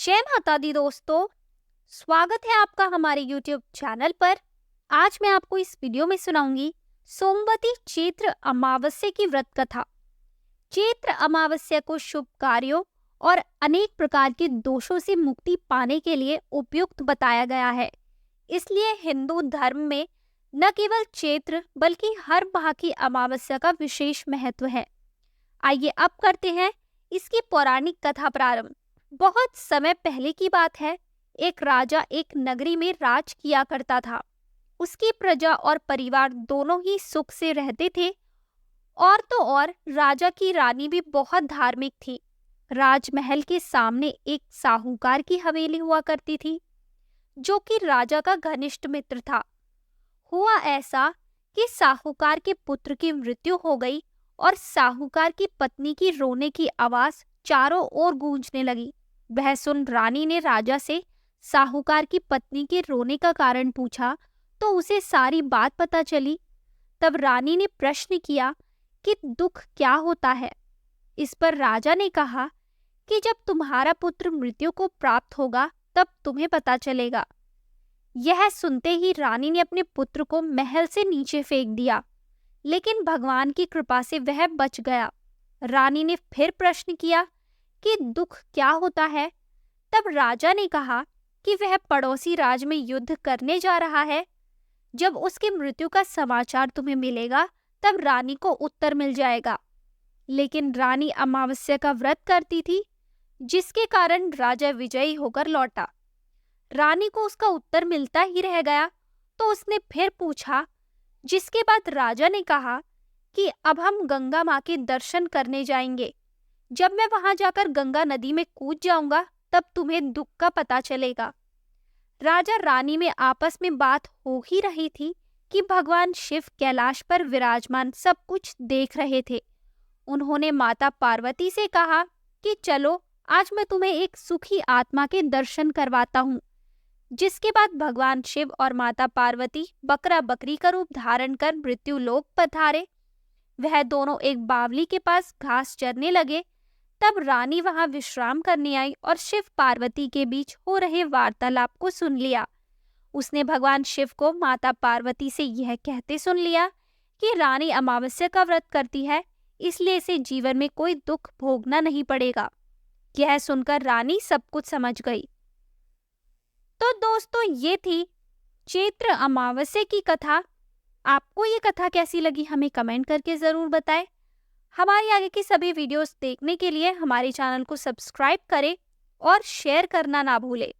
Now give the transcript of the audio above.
जय माता दी दोस्तों। स्वागत है आपका हमारे YouTube चैनल पर। आज मैं आपको इस वीडियो में सुनाऊंगी सोमवती चैत्र अमावस्या की व्रत कथा। चैत्र अमावस्या को शुभ कार्यों और अनेक प्रकार के दोषों से मुक्ति पाने के लिए उपयुक्त बताया गया है। इसलिए हिंदू धर्म में न केवल चैत्र बल्कि हर माह की अमावस्या का विशेष महत्व है। आइए अब करते हैं इसकी पौराणिक कथा प्रारंभ। बहुत समय पहले की बात है। एक राजा एक नगरी में राज किया करता था। उसकी प्रजा और परिवार दोनों ही सुख से रहते थे। और तो और राजा की रानी भी बहुत धार्मिक थी। राजमहल के सामने एक साहूकार की हवेली हुआ करती थी, जो कि राजा का घनिष्ठ मित्र था। हुआ ऐसा कि साहूकार के पुत्र की मृत्यु हो गई और साहूकार की पत्नी की रोने की आवाज चारों ओर गूंजने लगी। वह सुन रानी ने राजा से साहूकार की पत्नी के रोने का कारण पूछा तो उसे सारी बात पता चली। तब रानी ने प्रश्न किया कि दुख क्या होता है। इस पर राजा ने कहा कि जब तुम्हारा पुत्र मृत्यु को प्राप्त होगा तब तुम्हें पता चलेगा। यह सुनते ही रानी ने अपने पुत्र को महल से नीचे फेंक दिया, लेकिन भगवान की कृपा से वह बच गया। रानी ने फिर प्रश्न किया कि दुख क्या होता है। तब राजा ने कहा कि वह पड़ोसी राज में युद्ध करने जा रहा है। जब उसकी मृत्यु का समाचार तुम्हें मिलेगा तब रानी को उत्तर मिल जाएगा। लेकिन रानी अमावस्या का व्रत करती थी, जिसके कारण राजा विजयी होकर लौटा। रानी को उसका उत्तर मिलता ही रह गया, तो उसने फिर पूछा, जिसके बाद राजा ने कहा कि अब हम गंगा माँ के दर्शन करने जाएंगे। जब मैं वहां जाकर गंगा नदी में कूद जाऊंगा तब तुम्हें दुख का पता चलेगा। राजा रानी में आपस में बात हो ही रही थी कि भगवान शिव कैलाश पर विराजमान सब कुछ देख रहे थे। उन्होंने माता पार्वती से कहा कि चलो आज मैं तुम्हें एक सुखी आत्मा के दर्शन करवाता हूँ। जिसके बाद भगवान शिव और माता पार्वती बकरा बकरी का रूप धारण कर मृत्यु लोक पधारे। वह दोनों एक बावली के पास घास चरने लगे। तब रानी वहां विश्राम करने आई और शिव पार्वती के बीच हो रहे वार्तालाप को सुन लिया। उसने भगवान शिव को माता पार्वती से यह कहते सुन लिया कि रानी अमावस्या का व्रत करती है, इसलिए इसे जीवन में कोई दुख भोगना नहीं पड़ेगा। यह सुनकर रानी सब कुछ समझ गई। तो दोस्तों, ये थी चैत्र अमावस्या की कथा। आपको ये कथा कैसी लगी हमें कमेंट करके जरूर बताएं। हमारी आगे की सभी वीडियोस देखने के लिए हमारे चैनल को सब्सक्राइब करें और शेयर करना ना भूलें।